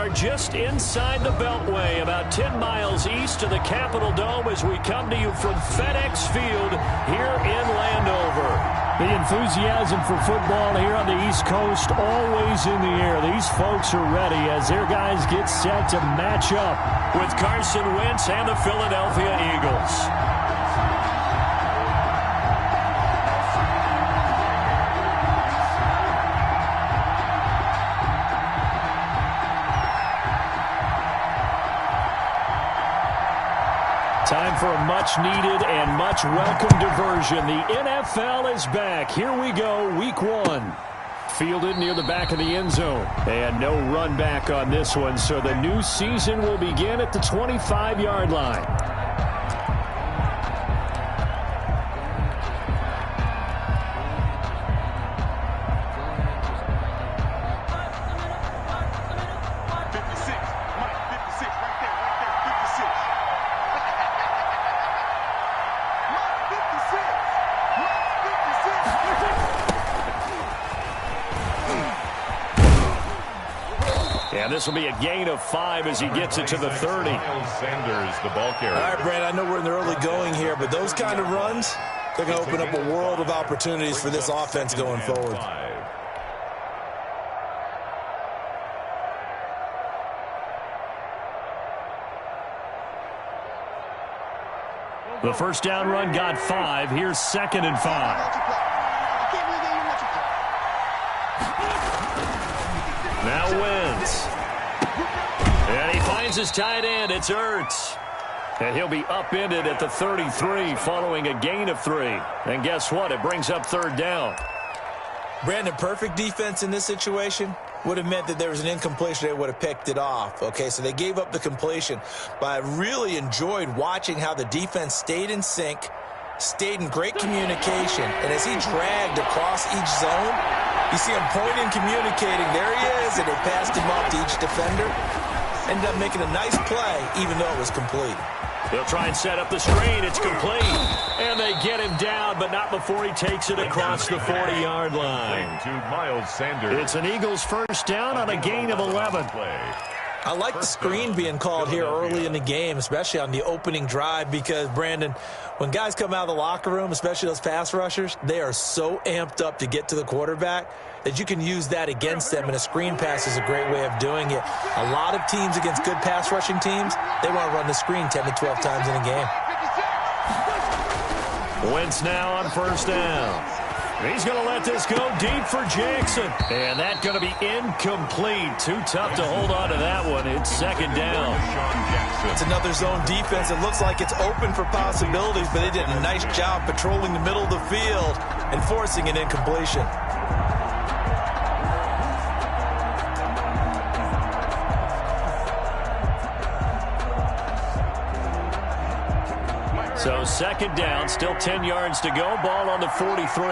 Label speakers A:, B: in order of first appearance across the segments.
A: are just inside the Beltway, about 10 miles east of the Capitol Dome as we come to you from FedEx Field here in Landover.
B: The enthusiasm for football here on the East Coast always in the air. These folks are ready as their guys get set to match up
A: with Carson Wentz and the Philadelphia Eagles.
B: Time for a much-needed and much-welcome diversion. The NFL is back. Here we go, Week 1. Fielded near the back of the end zone. And no run back on this one, so the new season will begin at the 25-yard line.
A: And this will be a gain of 5 as he gets it to the 30.
C: Sanders, the ball carrier.
D: All right, Brandon, I know we're in the early going here, but those kind of runs, they're going to open up a world of opportunities for this offense going forward.
B: The first down run got 5. Here's 2nd and 5.
A: Now Wentz. And he finds his tight end. It's Ertz. And he'll be upended at the 33 following a gain of 3. And guess what? It brings up 3rd down.
D: Brandon, perfect defense in this situation would have meant that there was an incompletion. They would have picked it off. Okay, so they gave up the completion. But I really enjoyed watching how the defense stayed in sync, stayed in great communication. And as he dragged across each zone, you see him pointing, communicating. There he is, and they passed him off to each defender. Ended up making a nice play, even though it was complete.
A: They'll try and set up the screen. It's complete. And they get him down, but not before he takes it across the 40-yard line.
C: To Miles Sanders.
B: It's an Eagles first down on a gain of 11.
D: I like the screen being called here early in the game, especially on the opening drive, because, Brandon, when guys come out of the locker room, especially those pass rushers, they are so amped up to get to the quarterback that you can use that against them, and a screen pass is a great way of doing it. A lot of teams against good pass rushing teams, they want to run the screen 10 to 12 times in a game.
A: Wentz now on first down. He's going to let this go deep for Jackson. And that's going to be incomplete. Too tough to hold on to that one. It's 2nd down.
D: It's another zone defense. It looks like it's open for possibilities, but they did a nice job patrolling the middle of the field and forcing an incompletion.
A: So 2nd down, still 10 yards to go. Ball on the 43.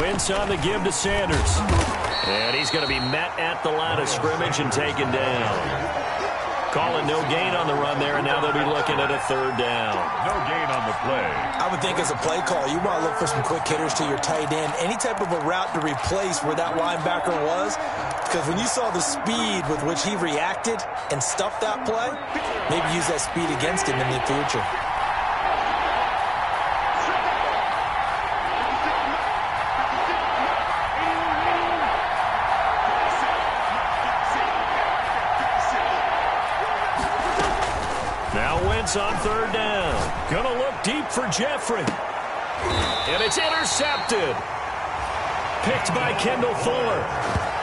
A: Wentz on the give to Sanders. And he's going to be met at the line of scrimmage and taken down. Calling no gain on the run there, and now they'll be looking at a 3rd down.
C: No gain on the play.
D: I would think as a play call, you want to look for some quick hitters to your tight end. Any type of a route to replace where that linebacker was. Because when you saw the speed with which he reacted and stuffed that play, maybe use that speed against him in the future.
A: On 3rd down. Gonna look deep for Jeffrey. And it's intercepted. Picked by Kendall Fuller.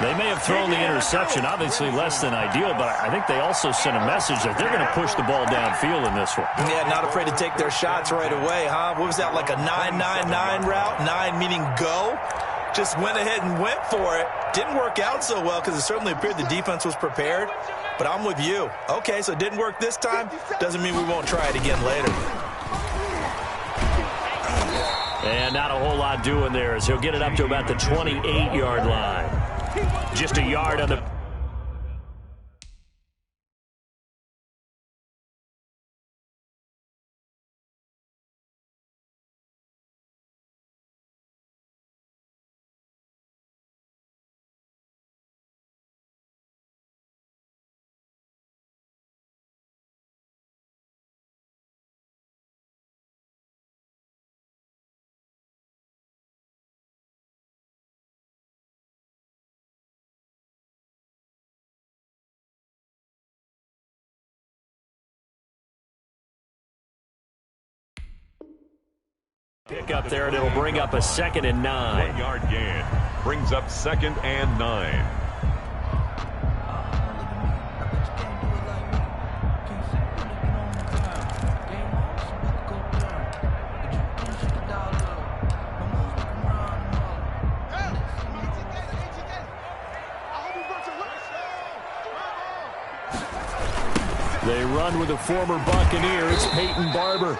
A: They may have thrown the interception, obviously less than ideal, but I think they also sent a message that they're going to push the ball downfield in this one.
D: Yeah, not afraid to take their shots right away, huh? What was that, like a 9-9-9 route? 9 meaning go? Just went ahead and went for it. Didn't work out so well because it certainly appeared the defense was prepared. But I'm with you. Okay, so it didn't work this time. Doesn't mean we won't try it again later.
A: And not a whole lot doing there as he'll get it up to about the 28-yard line. Just a yard on the Pick up there, and it'll bring up a 2nd and 9.
C: 1 yard gain. Brings up 2nd and 9.
A: They run with a former Buccaneer. It's Peyton Barber.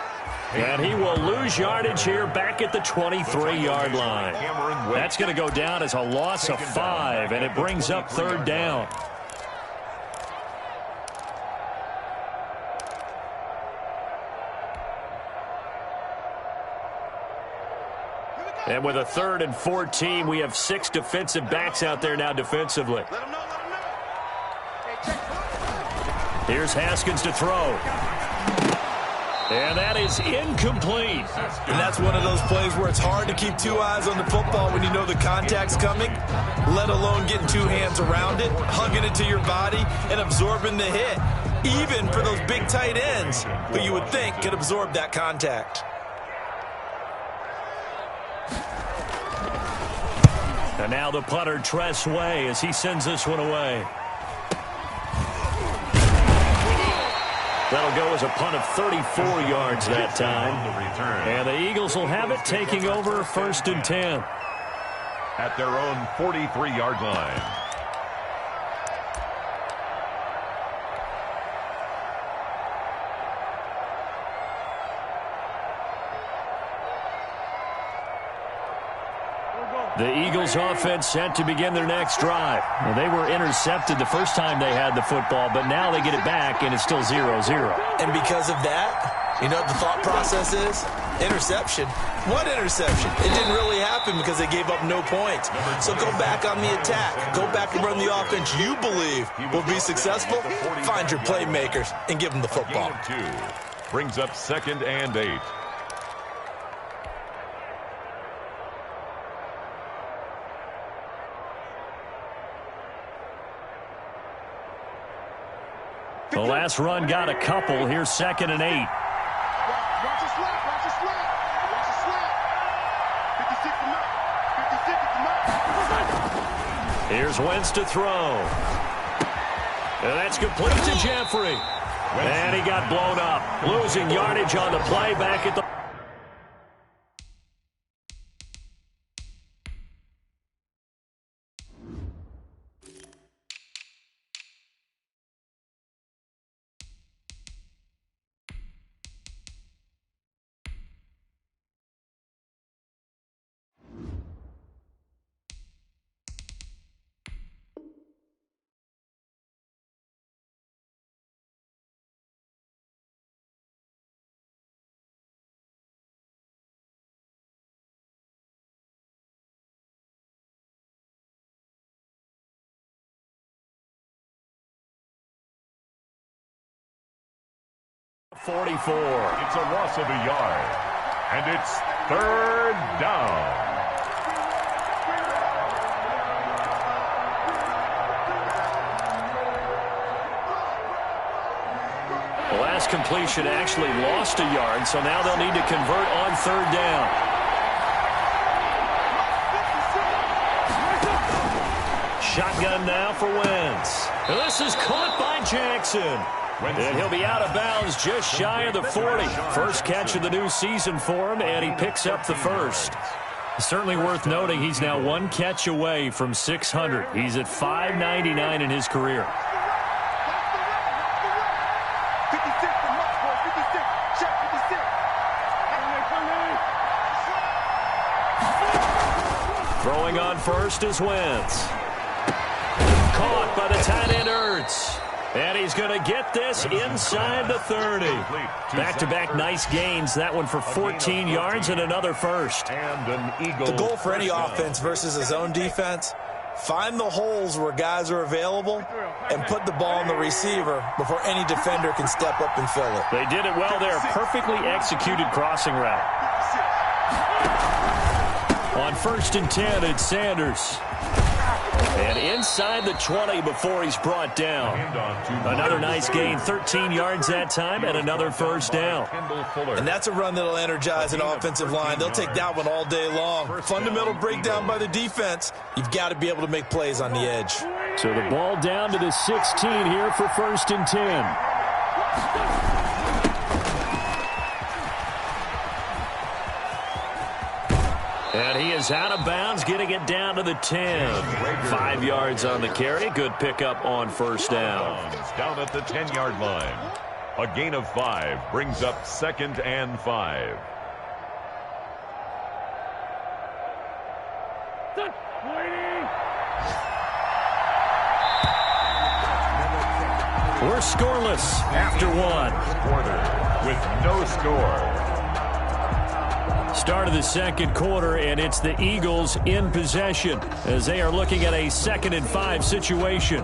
A: And he will lose yardage here back at the 23-yard line. That's going to go down as a loss of 5, and it brings up 3rd down. And with a 3rd and 14, we have 6 defensive backs out there now defensively. Here's Haskins to throw. And that is incomplete.
D: And that's one of those plays where it's hard to keep 2 eyes on the football when you know the contact's coming, let alone getting 2 hands around it, hugging it to your body, and absorbing the hit, even for those big tight ends who you would think could absorb that contact.
A: And now the punter, Tress Way, as he sends this one away. That'll go as a punt of 34 yards that time. And the Eagles will have it, taking over 1st and 10.
C: At their own 43-yard line.
A: The Eagles offense set to begin their next drive. Well, they were intercepted the first time they had the football, but now they get it back, and it's still 0-0.
D: And because of that, you know what the thought process is? Interception. What interception? It didn't really happen because they gave up no points. So go back on the attack. Go back and run the offense you believe will be successful. Find your playmakers and give them the football.
C: 2 brings up 2nd and 8.
A: The last run got a couple. Here's 2nd and 8.
E: Watch the slap. Watch the slap. Watch the slap. 56 to 9. 56 to 9.
A: Here's Wentz to throw. And that's complete to Jeffrey. And he got blown up. Losing yardage on the play back at the... .44.
C: It's a loss of a yard. And it's 3rd down.
A: The last completion actually lost a yard, so now they'll need to convert on 3rd down. Shotgun now for Wentz. This is caught by Jackson. And he'll be out of bounds just shy of the 40. First catch of the new season for him, and he picks up the first. Certainly worth noting he's now 1 catch away from 600. He's at 599 in his career.
E: 56 to Mark, boy. 56. Check 56.
A: Throwing on first is Wentz. Caught by the tight end Ertz. And he's going to get this inside the 30. Back-to-back nice gains. That one for 14 yards and another first.
C: And an Eagle.
D: The goal for any offense versus a zone defense, find the holes where guys are available and put the ball on the receiver before any defender can step up and fill it.
A: They did it well there. Perfectly executed crossing route. On 1st and 10, it's Sanders. And inside the 20 before he's brought down. Another nice gain, 13 yards that time, and another first down.
D: And that's a run that'll energize an offensive line. They'll take that one all day long. Fundamental breakdown by the defense. You've got to be able to make plays on the edge.
B: So the ball down to the 16 here for 1st and 10.
A: And he is out of bounds, getting it down to the 10. 5 yards on the carry. Good pickup on first down.
C: Down at the 10-yard line. A gain of 5 brings up 2nd and 5.
A: We're scoreless after 1.
C: Quarter with no score.
A: Start of the second quarter, and it's the Eagles in possession as they are looking at a 2nd and 5 situation.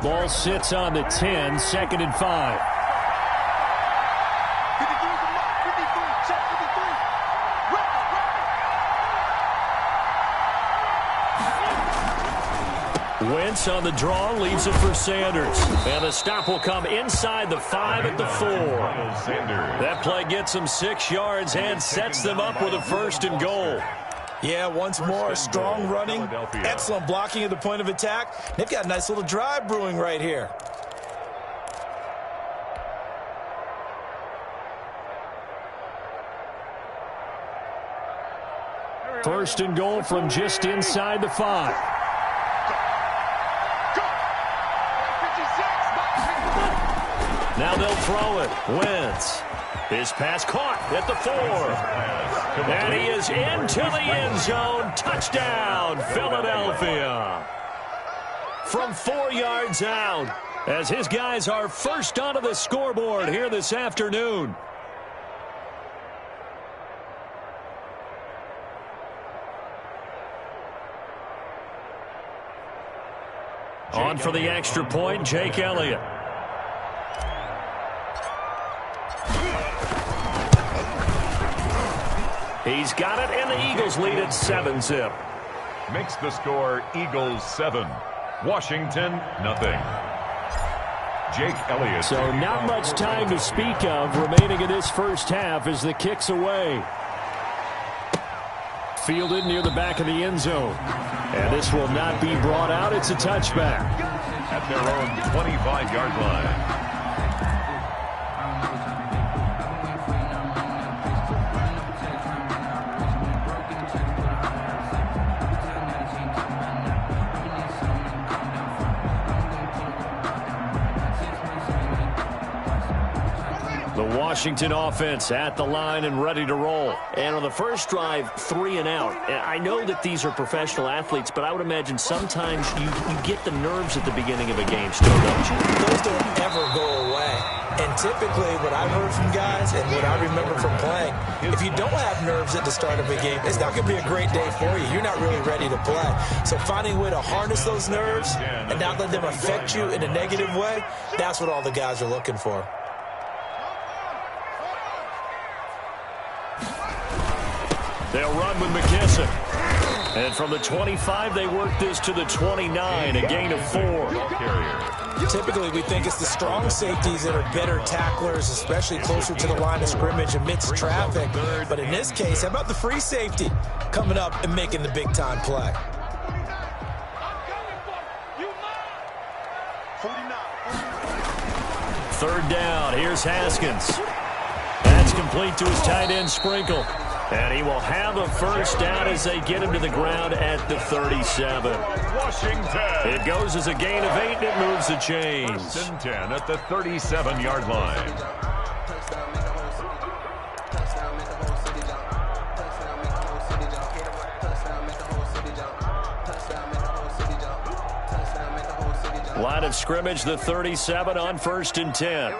A: Ball sits on the 10, 2nd and 5. Wentz on the draw, leaves it for Sanders. And the stop will come inside the 5 at the 4. That play gets them 6 yards and sets them up with a 1st and goal.
D: Yeah, once more, strong running, excellent blocking at the point of attack. They've got a nice little drive brewing right here.
B: First and goal from just inside the 5.
A: Now they'll throw it. Wentz. His pass caught at the 4. And he is into the end zone. Touchdown, Philadelphia. From 4 yards out, as his guys are first onto the scoreboard here this afternoon. On for the extra point, Jake Elliott. He's got it, and the Eagles lead at 7-zip.
C: Makes the score Eagles 7. Washington, nothing. Jake Elliott.
B: So not much time to speak of remaining in this first half as the kick's away. Fielded near the back of the end zone. And this will not be brought out. It's a touchback.
C: At their own 25-yard line.
A: The Washington offense at the line and ready to roll.
F: And on the first drive, 3 and out. And I know that these are professional athletes, but I would imagine sometimes you get the nerves at the beginning of a game still, don't you?
D: Those don't ever go away. And typically what I've heard from guys and what I remember from playing, if you don't have nerves at the start of a game, it's not going to be a great day for you. You're not really ready to play. So finding a way to harness those nerves and not let them affect you in a negative way, that's what all the guys are looking for.
A: They'll run with McKissick. And from the 25, they work this to the 29, a gain of 4.
D: Typically, we think it's the strong safeties that are better tacklers, especially closer to the line of scrimmage amidst traffic. But in this case, how about the free safety coming up and making the big-time play?
A: Third down. Here's Haskins. That's complete to his tight end, Sprinkle. And he will have a first down as they get him to the ground at the 37.
C: Washington.
A: It goes as a gain of 8, and it moves the chains.
C: 1st and 10 at the 37-yard line.
A: Line of scrimmage, the 37 on 1st and 10.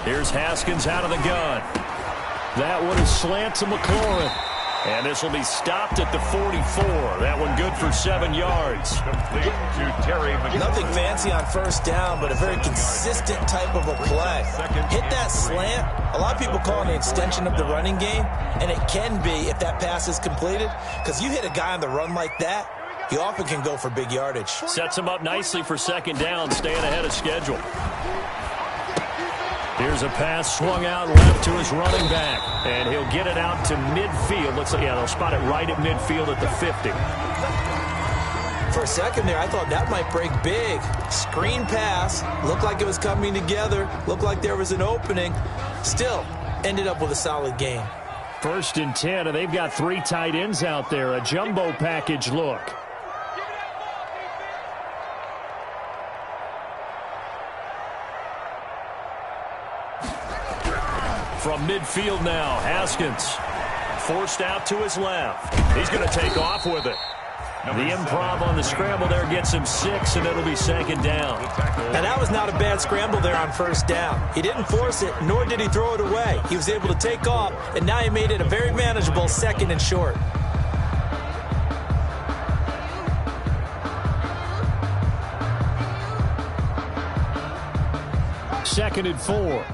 A: Here's Haskins out of the gun.
B: That one is slant to McLaurin.
A: And this will be stopped at the 44. That one good for 7 yards.
C: Complete to Terry McLaurin.
D: Nothing fancy on first down, but a very consistent type of a play. Hit that slant. A lot of people call it an extension of the running game, and it can be if that pass is completed, because you hit a guy on the run like that, he often can go for big yardage.
A: Sets him up nicely for second down, staying ahead of schedule. Here's a pass swung out left to his running back, and he'll get it out to midfield. Looks like, yeah, they'll spot it right at midfield at the 50.
D: For a second there, I thought that might break big. Screen pass, looked like it was coming together, looked like there was an opening. Still, ended up with a solid game.
B: 1st and 10, and they've got 3 tight ends out there. A jumbo package look.
A: From midfield now, Haskins forced out to his left. He's going to take off with it. The improv on the scramble there gets him 6, and it'll be second down.
D: And that was not a bad scramble there on first down. He didn't force it, nor did he throw it away. He was able to take off, and now he made it a very manageable 2nd and short.
B: Second and 4.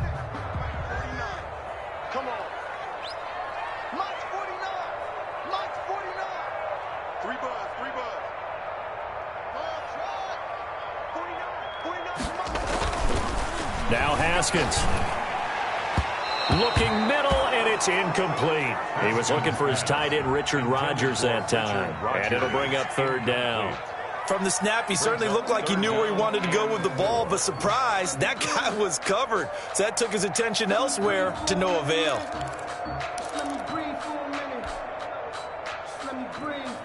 A: Now Haskins. Looking middle, and it's incomplete. He was looking for his tight end, Richard Rodgers, that time. And it'll bring up 3rd down.
D: From the snap, he certainly looked like he knew where he wanted to go with the ball, but surprise, that guy was covered. So that took his attention elsewhere to no avail.
G: Let me breathe for a minute. Just let me breathe.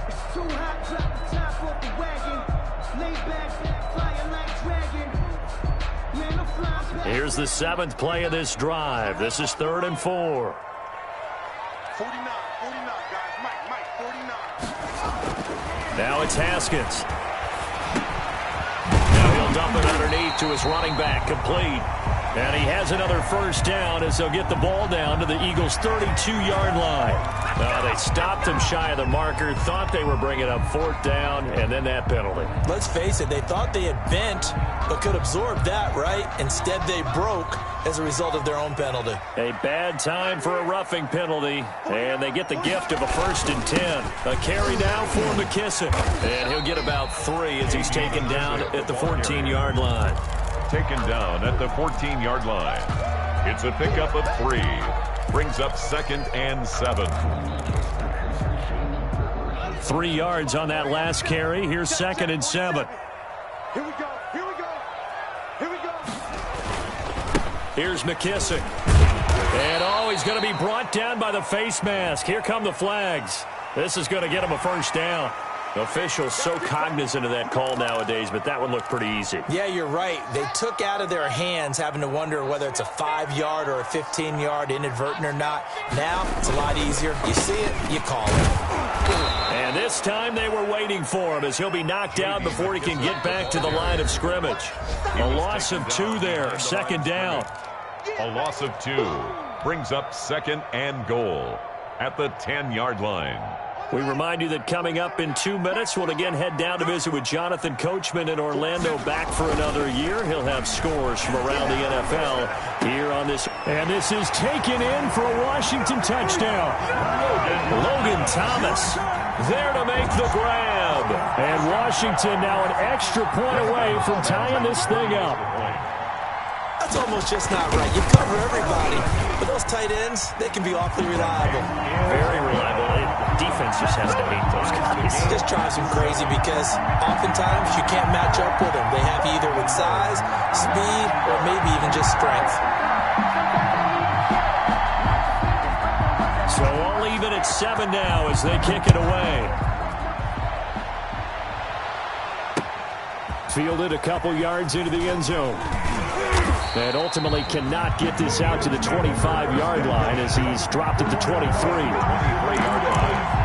G: It's too hot, drop the top off the wagon. Lay back, flying like dragon. Man, I'm flying back.
A: Here's the 7th play of this drive. This is 3rd and 4.
E: 49, guys. Mike, 49.
A: Now it's Haskins. Now he'll dump it underneath to his running back, complete. And he has another first down as they'll get the ball down to the Eagles' 32-yard line. They stopped him shy of the marker, thought they were bringing up 4th down, and then that penalty.
D: Let's face it, they thought they had bent, but could absorb that, right? Instead, they broke as a result of their own penalty.
A: A bad time for a roughing penalty, and they get the gift of a 1st and 10. A carry now for McKissick, and he'll get about 3 as he's taken down at the 14-yard line.
C: Taken down at the 14-yard line. It's a pickup of 3. Brings up 2nd and 7.
A: 3 yards on that last carry. Here's 2nd and 7.
E: Here we go.
A: Here's McKissick. And, he's going to be brought down by the face mask. Here come the flags. This is going to get him a first down. Officials so cognizant of that call nowadays, but that one looked pretty easy.
D: Yeah, you're right. They took out of their hands having to wonder whether it's a 5-yard or a 15-yard inadvertent or not. Now, it's a lot easier. You see it, you call it.
A: And this time they were waiting for him as he'll be knocked out before he can get back to the line of scrimmage. A loss of 2 there, 2nd down.
C: A loss of 2 brings up 2nd and goal at the 10-yard line.
A: We remind you that coming up in 2 minutes, we'll again head down to visit with Jonathan Coachman in Orlando, back for another year. He'll have scores from around the NFL here on this.
B: And this is taken in for a Washington touchdown.
A: Logan Thomas there to make the grab.
B: And Washington now an extra point away from tying this thing up.
D: That's almost just not right. You cover everybody, but those tight ends, they can be awfully reliable.
A: Very reliable. Defense just has to hate those guys.
D: It just drives them crazy because oftentimes you can't match up with them. They have you either with size, speed, or maybe even just strength.
A: So all even at 7 now as they kick it away.
B: Fielded a couple yards into the end zone. And ultimately cannot get this out to the 25-yard line as he's dropped at the 23.
C: 23-yard line.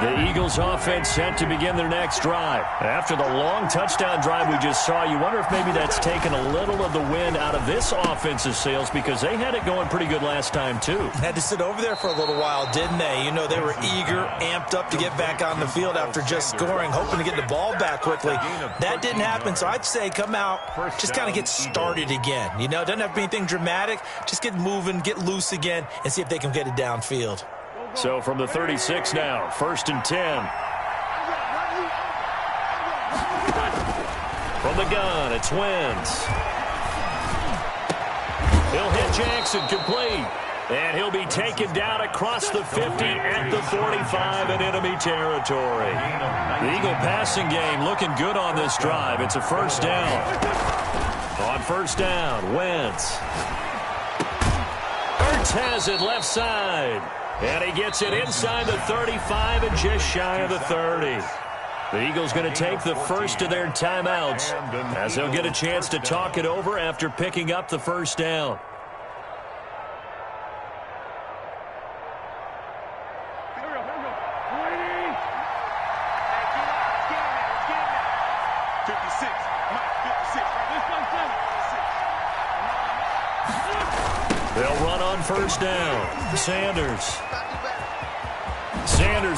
B: The Eagles offense set to begin their next drive. After the long touchdown drive we just saw, you wonder if maybe that's taken a little of the wind out of this offensive sails because they had it going pretty good last time too.
D: Had to sit over there for a little while, didn't they? You know, they were eager, amped up to get back on the field after just scoring, hoping to get the ball back quickly. That didn't happen, so I'd say come out, just kind of get started again. You know, doesn't have to be anything dramatic. Just get moving, get loose again, and see if they can get it downfield.
B: So from the 36 now, 1st and 10. From the gun, it's Wentz. He'll hit Jackson complete. And he'll be taken down across the 50 at the 45 in enemy territory. The Eagle passing game looking good on this drive. It's a first down. On first down, Wentz. Ertz has it left side. And he gets it inside the 35 and just shy of the 30. The Eagles going to take the first of their timeouts as they'll get a chance to talk it over after picking up the first down. They'll run on first down. Sanders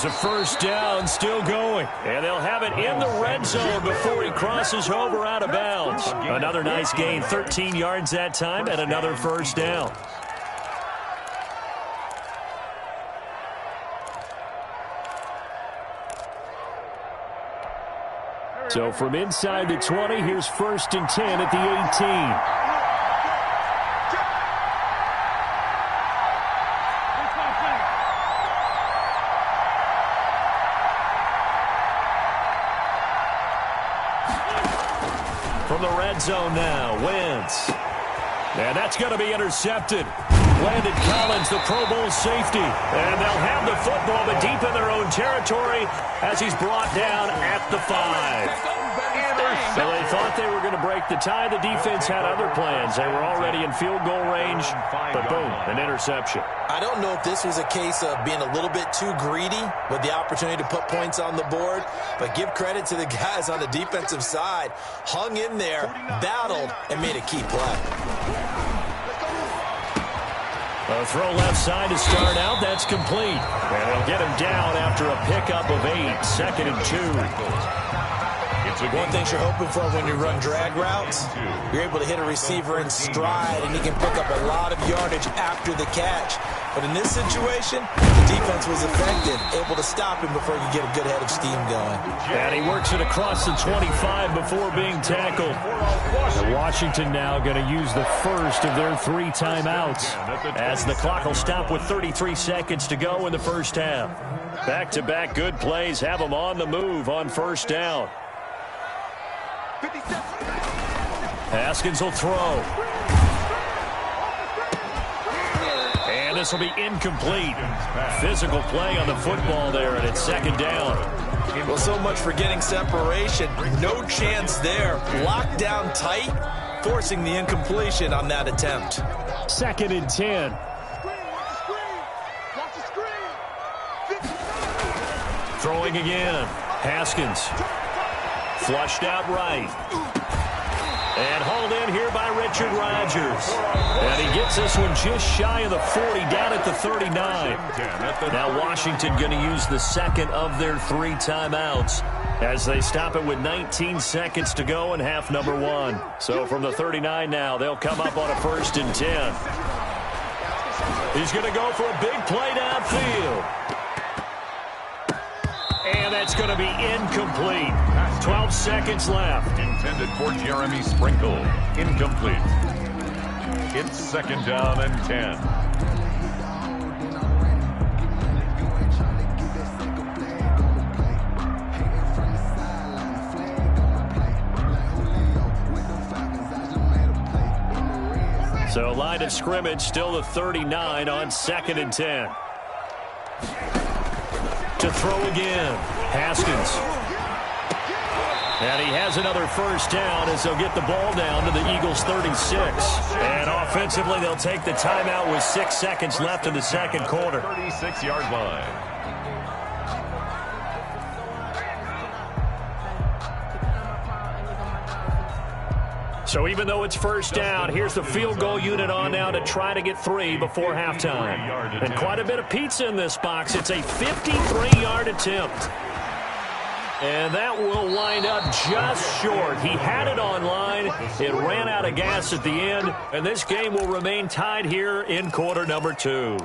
B: a first down, still going. And they'll have it in the red zone before he crosses over out of bounds. Another nice gain, 13 yards that time, and another first down. So from inside the 20, here's 1st and 10 at the 18. From the red zone now, Wentz. And that's going to be intercepted. Landon Collins, the Pro Bowl safety. And they'll have the football, but deep in their own territory as he's brought down at the 5. So they thought they were going to break the tie. The defense had other plans. They were already in field goal range, but boom, an interception.
D: I don't know if this was a case of being a little bit too greedy with the opportunity to put points on the board, but give credit to the guys on the defensive side. Hung in there, battled, and made a key play.
B: A throw left side to start out. That's complete. And they'll get him down after a pickup of 8. 2nd and 2.
D: One thing you're hoping for when you run drag routes, you're able to hit a receiver in stride, and he can pick up a lot of yardage after the catch. But in this situation, the defense was effective, able to stop him before he could get a good head of steam going.
B: And he works it across the 25 before being tackled. And Washington now going to use the first of their 3 timeouts as the clock will stop with 33 seconds to go in the first half. Back-to-back good plays have them on the move on first down. Haskins will throw. And this will be incomplete. Physical play on the football there, and it's 2nd down.
D: Well, so much for getting separation. No chance there. Locked down tight, forcing the incompletion on that attempt.
B: 2nd and 10. Throwing again. Haskins. Flushed out right. And hauled in here by Richard Rodgers. And he gets this one just shy of the 40, down at the 39. Now Washington going to use the second of their 3 timeouts as they stop it with 19 seconds to go in half number 1. So from the 39 now, they'll come up on a 1st and 10. He's going to go for a big play downfield. And that's going to be incomplete. 12 seconds left.
C: Intended for Jeremy Sprinkle. Incomplete. It's 2nd down and 10.
B: So line of scrimmage still the 39 on 2nd and 10. To throw again. Haskins. And he has another first down as they'll get the ball down to the Eagles' 36. And offensively, they'll take the timeout with 6 seconds left in the second quarter.
C: 36-yard line.
B: So even though it's first down, here's the field goal unit on now to try to get 3 before halftime. And quite a bit of pizza in this box. It's a 53-yard attempt. And that will wind up just short. He had it on line. It ran out of gas at the end. And this game will remain tied here in quarter number 2.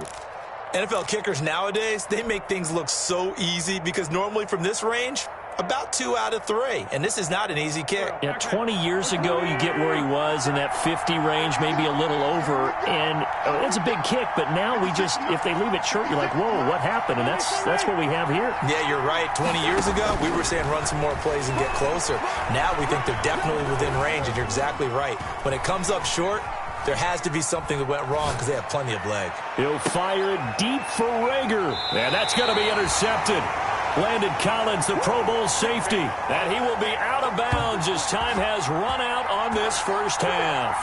D: NFL kickers nowadays, they make things look so easy because normally from this range, about 2 out of 3. And this is not an easy kick.
F: Yeah, 20 years ago, you get where he was in that 50 range, maybe a little over. And it's a big kick, but now we just, if they leave it short, you're like, whoa, what happened? And that's what we have here.
D: Yeah, you're right. 20 years ago, we were saying run some more plays and get closer. Now we think they're definitely within range, and you're exactly right. When it comes up short, there has to be something that went wrong because they have plenty of leg.
B: He'll fire it deep for Rager. And that's going to be intercepted. Landon Collins, the Pro Bowl safety. And he will be out of bounds as time has run out on this first half.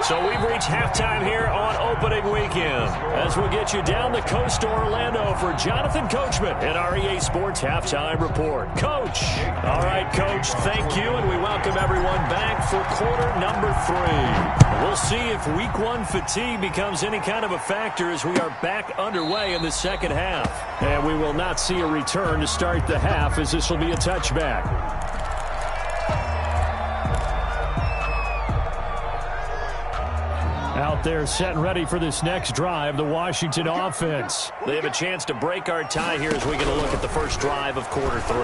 B: So we've reached halftime here on opening weekend. As we'll get you down the coast to Orlando for Jonathan Coachman at our EA Sports Halftime Report. Coach. All right, Coach, thank you, and we welcome everyone back for quarter number 3. We'll see if week 1 fatigue becomes any kind of a factor as we are back underway in the second half. And we will not see a return to start the half as this will be a touchback. Out there set and ready for this next drive, the Washington offense.
F: They have a chance to break our tie here as we get a look at the first drive of quarter 3.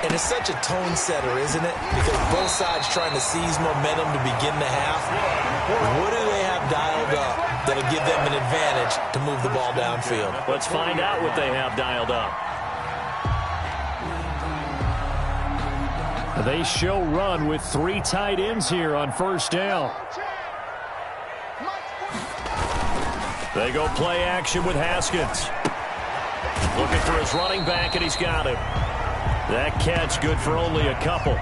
D: And it's such a tone setter, isn't it? Because both sides trying to seize momentum to begin the half. What do they have dialed up that'll give them an advantage to move the ball downfield?
F: Let's find out what they have dialed up.
B: They show run with 3 tight ends here on first down. They go play action with Haskins. Looking for his running back, and he's got him. That catch good for only a couple.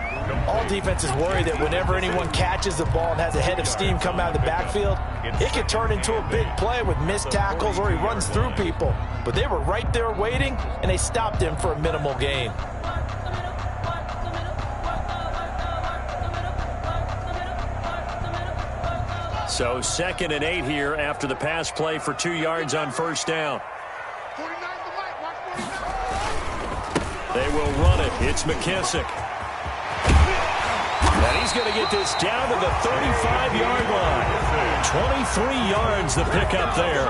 D: All defenses worry that whenever anyone catches the ball and has a head of steam come out of the backfield, it could turn into a big play with missed tackles or he runs through people. But they were right there waiting, and they stopped him for a minimal gain.
B: So 2nd and 8 here after the pass play for 2 yards on first down. They will run it. It's McKissick. And he's going to get this down to the 35-yard line. 23 yards the pickup there.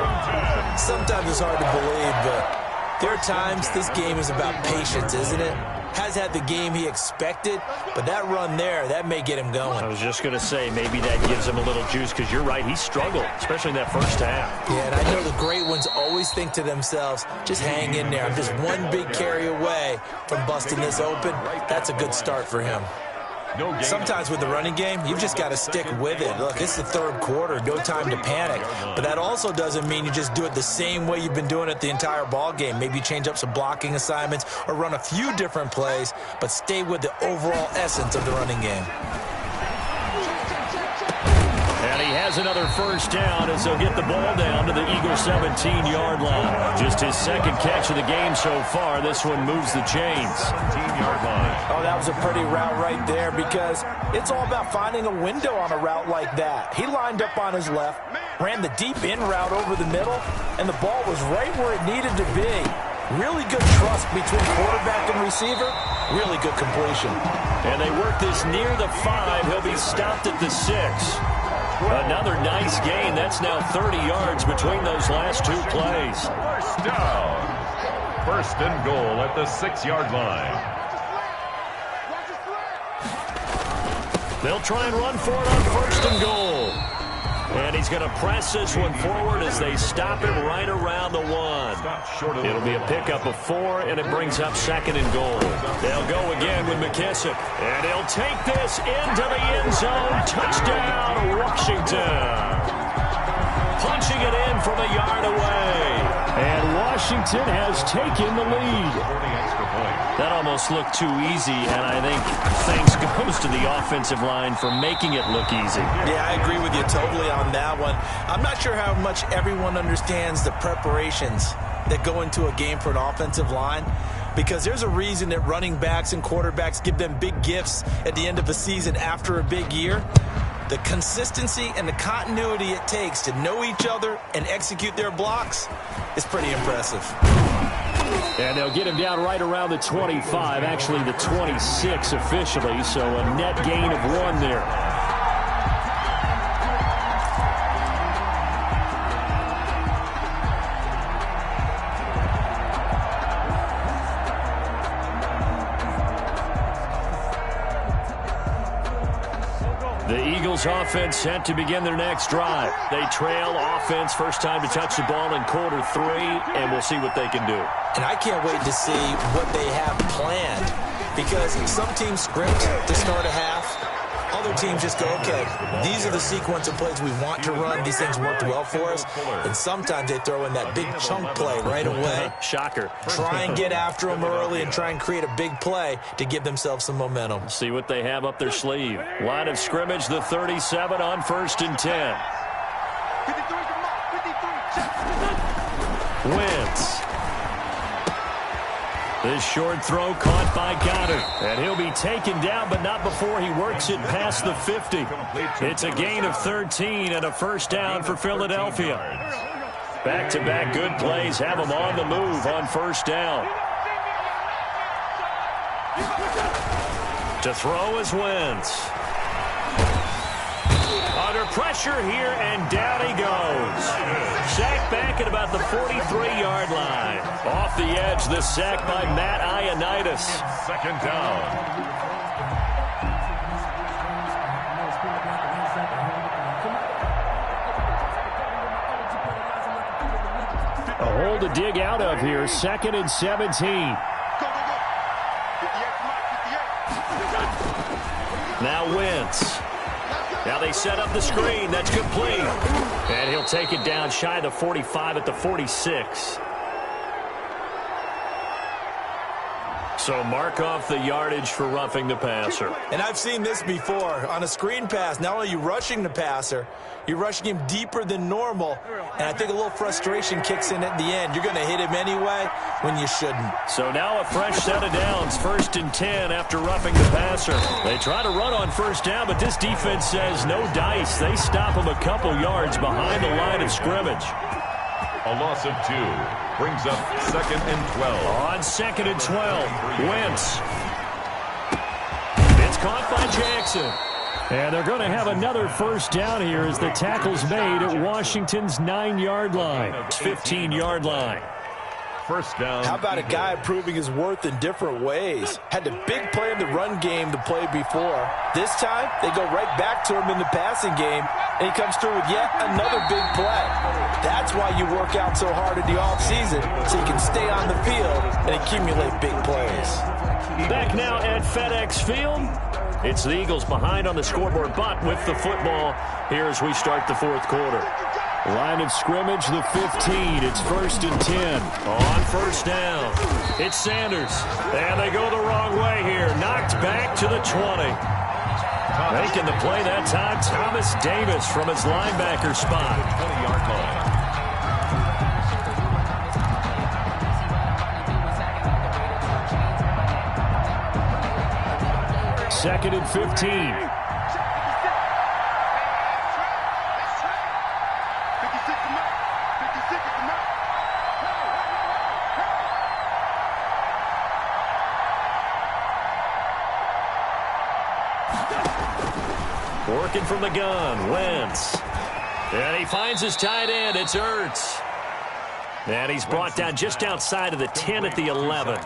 D: Sometimes it's hard to believe, but there are times this game is about patience, isn't it? Has had the game he expected, but that run there, that may get him going.
F: I was just going to say, maybe that gives him a little juice, because you're right, he struggled, especially in that first half.
D: Yeah, and I know the great ones always think to themselves, just hang in there. I'm just one big carry away from busting this open. That's a good start for him. Sometimes with the running game, you've just got to stick with it. Look, it's the 3rd quarter, no time to panic. But that also doesn't mean you just do it the same way you've been doing it the entire ball game. Maybe change up some blocking assignments or run a few different plays, but stay with the overall essence of the running game.
B: And he has another first down as they'll get the ball down to the Eagles' 17-yard line. Just his 2nd catch of the game so far. This one moves the chains.
C: 17-yard line.
D: Oh, that was a pretty route right there because it's all about finding a window on a route like that. He lined up on his left, ran the deep in route over the middle, and the ball was right where it needed to be. Really good trust between quarterback and receiver. Really good completion.
B: And they work this near the 5. He'll be stopped at the 6. Another nice gain. That's now 30 yards between those last 2 plays.
C: First down. 1st and goal at the 6-yard line.
B: They'll try and run for it on 1st and goal. And he's going to press this one forward as they stop him right around the 1. It'll be a pickup of 4, and it brings up 2nd and goal. They'll go again with McKissick. And he'll take this into the end zone. Touchdown, Washington. Punching it in from a yard away. And Washington has taken the lead.
F: That almost looked too easy, and I think thanks goes to the offensive line for making it look easy.
D: Yeah, I agree with you totally on that one. I'm not sure how much everyone understands the preparations that go into a game for an offensive line, because there's a reason that running backs and quarterbacks give them big gifts at the end of a season after a big year. The consistency and the continuity it takes to know each other and execute their blocks is pretty impressive.
B: And they'll get him down right around the 25, actually the 26 officially, so a net gain of 1 there. The Eagles offense set to begin their next drive. They trail offense, first time to touch the ball in quarter 3, and we'll see what they can do.
D: And I can't wait to see what they have planned, because some teams script to start a half. Other teams just go, okay, these are the sequence of plays we want to run. These things worked well for us. And sometimes they throw in that big chunk play right away.
F: Shocker.
D: Try and get after them early and try and create a big play to give themselves some momentum.
F: See what they have up their sleeve. Line of scrimmage, the 37 on 1st and 10.
E: 53,
F: Wentz. This short throw caught by Goddard. And he'll be taken down, but not before he works it past the 50. It's a gain of 13 and a first down for Philadelphia. Back-to-back good plays have them on the move on first down. To throw is Wentz. Under pressure here, and down he goes. Sacked back at about the 43-yard line. Off the edge, the sack by Matt Ioannidis.
C: Second down.
B: A hole to dig out of here, 2nd and 17.
F: Now Wentz. Now they set up the screen. That's complete. And he'll take it down shy of the 45 at the 46. So mark off the yardage for roughing the passer.
D: And I've seen this before. On a screen pass, not only are you rushing the passer, you're rushing him deeper than normal. And I think a little frustration kicks in at the end. You're going to hit him anyway when you shouldn't.
F: So now a fresh set of downs, 1st and 10 after roughing the passer. They try to run on first down, but this defense says no dice. They stop him a couple yards behind the line of scrimmage.
C: A loss of 2 brings up 2nd and 12.
F: On 2nd and 12, Wentz. It's caught by Jackson.
B: And they're going to have another first down here as the tackle's made at Washington's 9-yard line.
F: 15-yard line.
C: First down.
D: How about a guy proving his worth in different ways? Had the big play in the run game to play before. This time, they go right back to him in the passing game, and he comes through with yet another big play. That's why you work out so hard in the offseason, so you can stay on the field and accumulate big plays.
F: Back now at FedEx Field. It's the Eagles behind on the scoreboard, but with the football here as we start the 4th quarter.
B: Line of scrimmage, the 15. It's 1st and 10.
F: On first down, it's Sanders. And they go the wrong way here. Knocked back to the 20. Making the play that time, Thomas Davis from his linebacker spot.
C: 20-yard line.
B: 2nd and 15.
F: Working from the gun, Wentz. And he finds his tight end. It's Ertz. And he's brought down just outside of the 10 at the 11.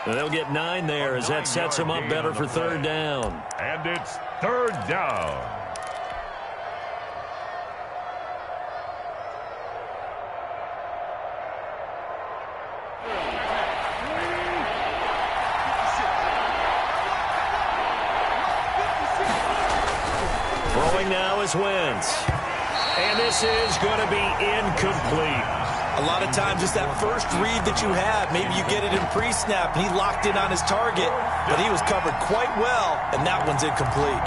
F: And they'll get 9 there as that sets him up better for 3rd down.
C: And it's 3rd down.
F: Throwing now is Wentz. And this is going to be incomplete.
D: A lot of times it's that first read that you have. Maybe you get it in pre-snap, and he locked in on his target, but he was covered quite well, and that one's incomplete.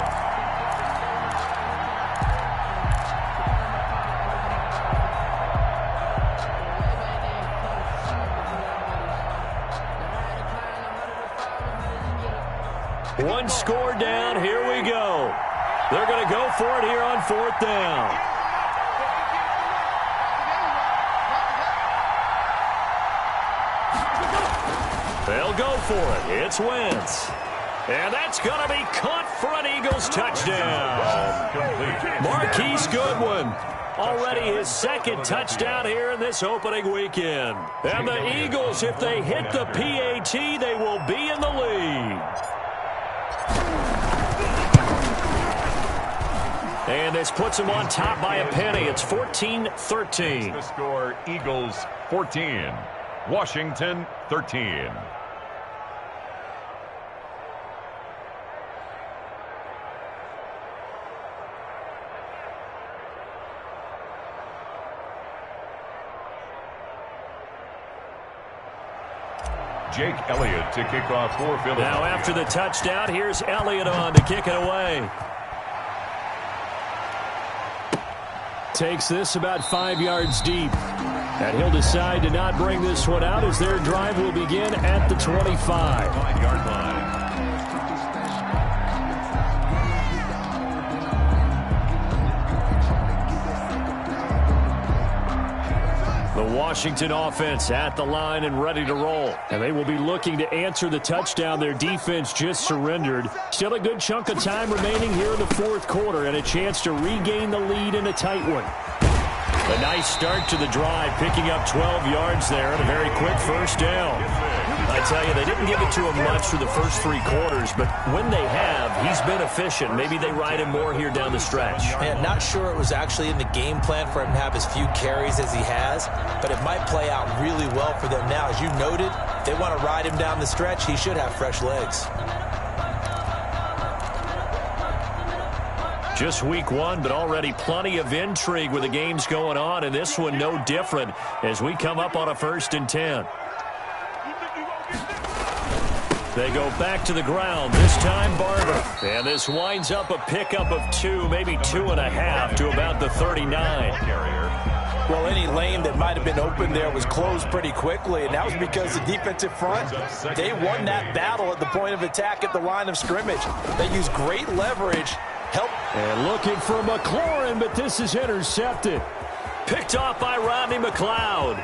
B: One score down. Here we go. They're going to go for it here on 4th down. They'll go for it. It's Wentz. And that's going to be caught for an Eagles touchdown. Marquise Goodwin. Already his second touchdown here in this opening weekend. And the Eagles, if they hit the PAT, they will be in the lead. And this puts them on top by a penny. It's 14-13.
C: The score, Eagles 14, Washington 13. Jake Elliott to kick off for Philadelphia.
B: Now after the touchdown, here's Elliott on to kick it away. Takes this about 5 yards deep. And he'll decide to not bring this one out as their drive will begin at the 25.
C: 5-yard line.
B: The Washington offense at the line and ready to roll. And they will be looking to answer the touchdown their defense just surrendered. Still a good chunk of time remaining here in the 4th quarter and a chance to regain the lead in a tight one. A nice start to the drive, picking up 12 yards there and a very quick first down. I tell you, they didn't give it to him much for the first 3 quarters, but when they have, he's been efficient. Maybe they ride him more here down the stretch.
D: Man, not sure it was actually in the game plan for him to have as few carries as he has, but it might play out really well for them now. As you noted, if they want to ride him down the stretch, he should have fresh legs.
B: Just week 1, but already plenty of intrigue with the games going on, and this one no different as we come up on a 1st and 10. They go back to the ground, this time Barber. And this winds up a pickup of 2, maybe 2.5 to about the 39.
D: Well, any lane that might have been open there was closed pretty quickly, and that was because the defensive front, they won that battle at the point of attack at the line of scrimmage. They used great leverage.
B: And looking for McLaurin, but this is intercepted. Picked off by Rodney McLeod.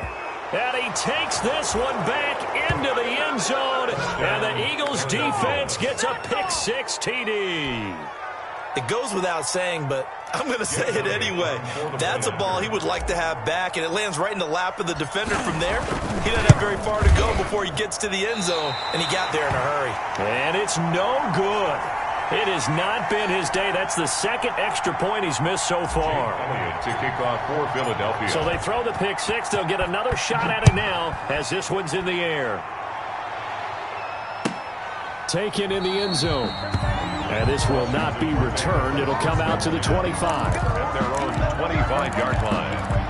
B: And he takes this one back into the end zone. And the Eagles defense gets a pick-6 TD.
D: It goes without saying, but I'm going to say it anyway. That's a ball he would like to have back, and it lands right in the lap of the defender from there. He doesn't have very far to go before he gets to the end zone, and he got there in a hurry.
B: And it's no good. It has not been his day. That's the 2nd extra point he's missed so far.
C: To kick off for Philadelphia.
B: So they throw the pick-6. They'll get another shot at it now as this one's in the air. Taken in the end zone. And this will not be returned. It'll come out to the 25.
C: At their own 25-yard line.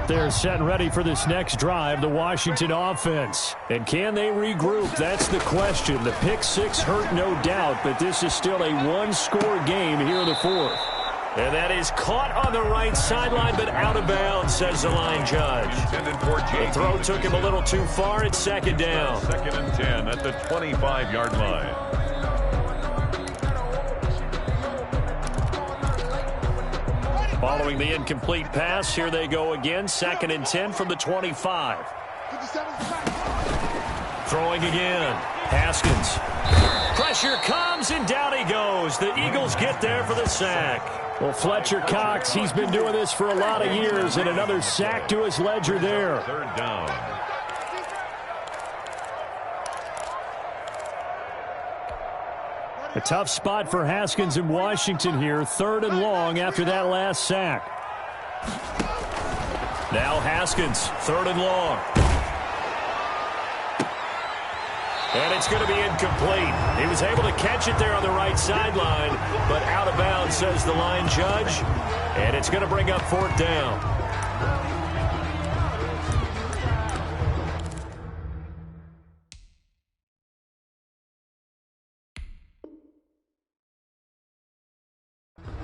B: They're set and ready for this next drive, the Washington offense. And can they regroup? That's the question. The pick-6 hurt, no doubt, but this is still a 1-score game here in the 4th. And that is caught on the right sideline, but out of bounds, says the line judge. The throw took him a little too far. It's 2nd down.
C: 2nd and 10 at the 25-yard line.
B: Following the incomplete pass, here they go again. 2nd and 10 from the 25. Throwing again. Haskins. Pressure comes, and down he goes. The Eagles get there for the sack. Well, Fletcher Cox, he's been doing this for a lot of years, and another sack to his ledger there.
C: 3rd down.
B: A tough spot for Haskins in Washington here. 3rd and long after that last sack. Now Haskins, 3rd and long.
A: And it's going to be incomplete. He was able to catch it there on the right sideline, but out of bounds, says the line judge. And it's going to bring up 4th down.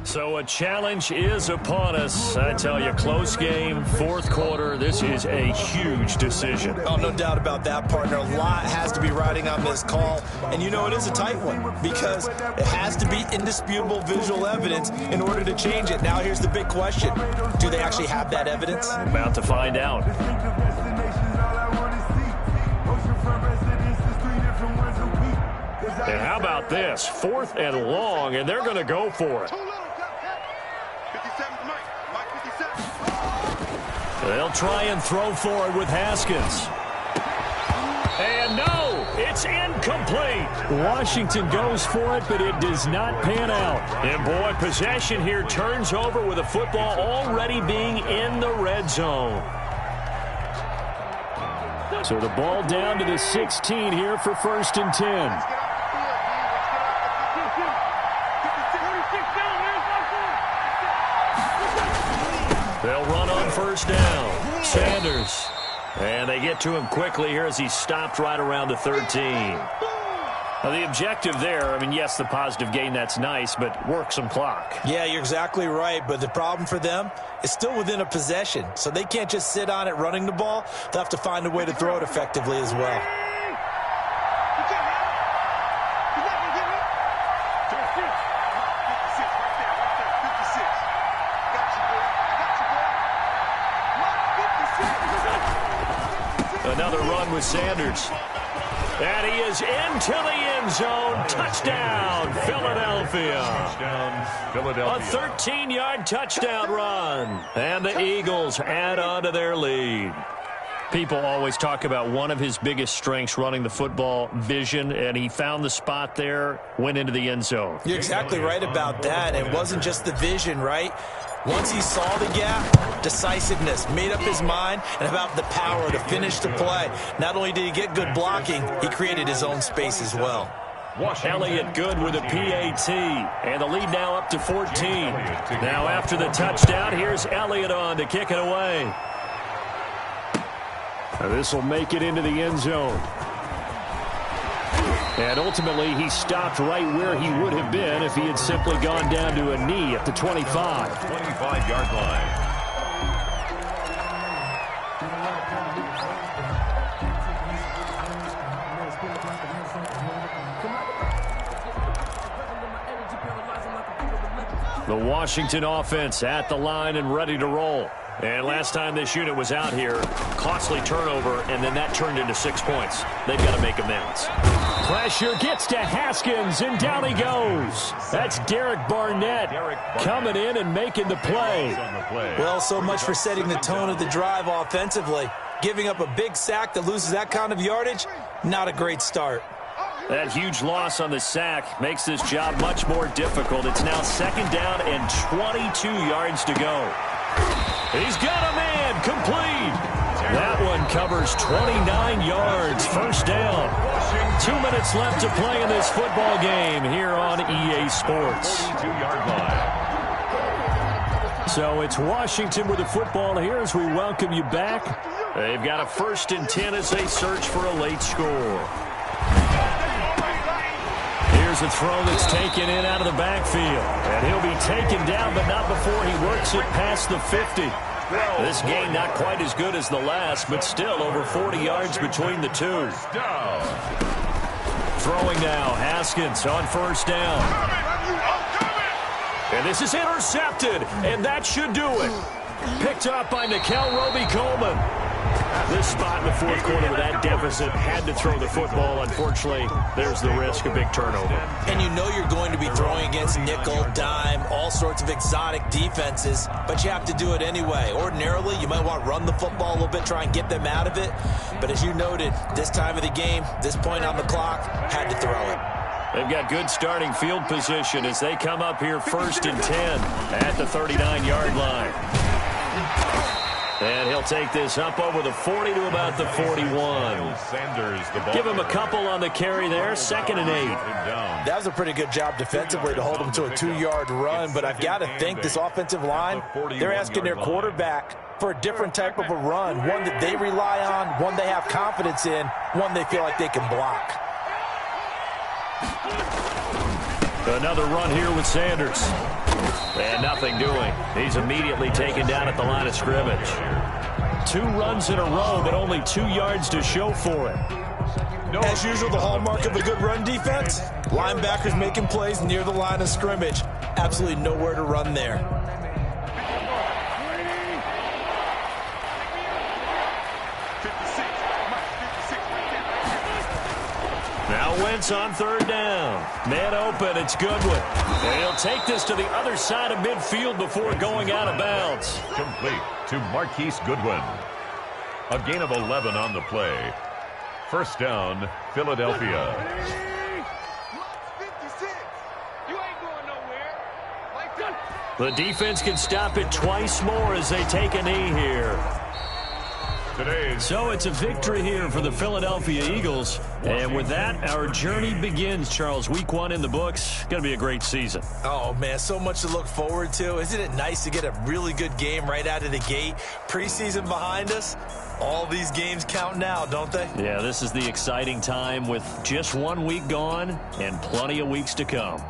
A: So a challenge is upon us. I tell you, close game, 4th quarter. This is a huge decision.
D: Oh, no doubt about that, partner. A lot has to be riding on this call. And you know it is a tight one because it has to be indisputable visual evidence in order to change it. Now here's the big question. Do they actually have that evidence?
A: About to find out. And how about this? 4th and long, and they're going to go for it. They'll try and throw for it with Haskins. And no, it's incomplete. Washington goes for it, but it does not pan out. And boy, possession here turns over with the football already being in the red zone. So the ball down to the 16 here for 1st and 10. They'll run on 1st down. Sanders. And they get to him quickly here as he's stopped right around the 13. Now, the objective there, I mean, yes, the positive gain, that's nice, but work some clock.
D: Yeah, you're exactly right, but the problem for them is still within a possession, so they can't just sit on it running the ball. They'll have to find a way to throw it effectively as well.
A: Another run with Sanders. And he is into the end zone. Touchdown, Philadelphia. A 13-yard touchdown run. And the Eagles add on to their lead. People always talk about one of his biggest strengths running the football, vision, and he found the spot there, went into the end zone.
D: You're exactly right about that. It wasn't just the vision, right? Once he saw the gap, decisiveness, made up his mind, and about the power to finish the play. Not only did he get good blocking, he created his own space as well.
A: Elliott good with a PAT, and the lead now up to 14. Now after the touchdown, here's Elliott on to kick it away. This will make it into the end zone. And ultimately, he stopped right where he would have been if he had simply gone down to a knee at the 25.
C: 25-yard line.
A: The Washington offense at the line and ready to roll. And last time this unit was out here, costly turnover, and then that turned into 6 points. They've got to make amends. Pressure gets to Haskins, and down he goes. That's Derek Barnett coming in and making the play.
D: Well, so much for setting the tone of the drive offensively. Giving up a big sack that loses that kind of yardage, not a great start.
A: That huge loss on the sack makes this job much more difficult. It's now 2nd down and 22 yards to go. He's got a man, complete. That one covers 29 yards, 1st down. 2 minutes left to play in this football game here on EA Sports.
C: 42-yard line.
A: So it's Washington with the football here as we welcome you back. They've got a 1st and 10 as they search for a late score. Here's a throw that's taken in out of the backfield. And he'll be taken down, but not before he works it past the 50. This game not quite as good as the last, but still over 40 yards between the two. Throwing now, Haskins on 1st down. And this is intercepted, and that should do it. Picked up by Nikel Roby-Coleman. This spot in the 4th quarter with that deficit had to throw the football. Unfortunately, there's the risk of big turnover.
D: And you know you're going to be throwing against nickel, dime, all sorts of exotic defenses, but you have to do it anyway. Ordinarily, you might want to run the football a little bit, try and get them out of it. But as you noted, this time of the game, this point on the clock, had to throw it.
A: They've got good starting field position as they come up here 1st and 10 at the 39-yard line. And he'll take this up over the 40 to about the 41. Give him a couple on the carry there, 2nd and 8.
D: That was a pretty good job defensively to hold him to a 2-yard run, but I've got to think this offensive line, they're asking their quarterback for a different type of a run, one that they rely on, one they have confidence in, one they feel like they can block.
A: Another run here with Sanders. And nothing doing. He's immediately taken down at the line of scrimmage. 2 runs in a row, but only 2 yards to show for it.
D: As usual, the hallmark of a good run defense, linebackers making plays near the line of scrimmage. Absolutely nowhere to run there.
A: Now Wentz on 3rd down. Man open, it's Goodwin. And he'll take this to the other side of midfield before going out of bounds.
C: Complete to Marquise Goodwin. A gain of 11 on the play. 1st down, Philadelphia.
E: 56. You ain't going nowhere. Like that.
A: The defense can stop it twice more as they take a knee here. So it's a victory here for the Philadelphia Eagles. And with that, our journey begins, Charles. Week 1 in the books. Going to be a great season.
D: Oh, man, so much to look forward to. Isn't it nice to get a really good game right out of the gate? Preseason behind us. All these games count now, don't they?
A: Yeah, this is the exciting time with just 1 week gone and plenty of weeks to come.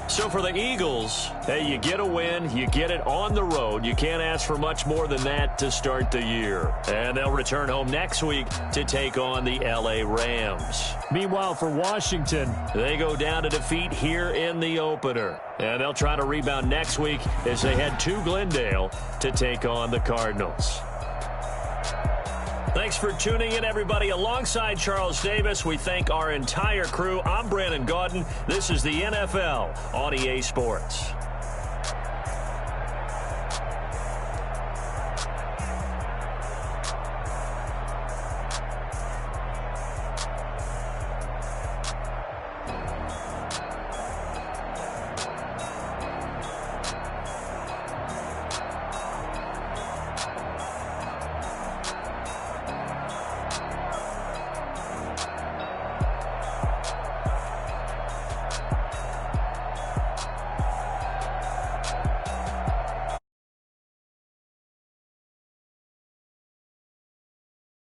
A: So for the Eagles, hey, you get a win, you get it on the road. You can't ask for much more than that to start the year. And they'll return home next week to take on the L.A. Rams.
B: Meanwhile, for Washington,
A: they go down to defeat here in the opener. And they'll try to rebound next week as they head to Glendale to take on the Cardinals. Thanks for tuning in, everybody. Alongside Charles Davis, we thank our entire crew. I'm Brandon Gaudin. This is the NFL on EA Sports.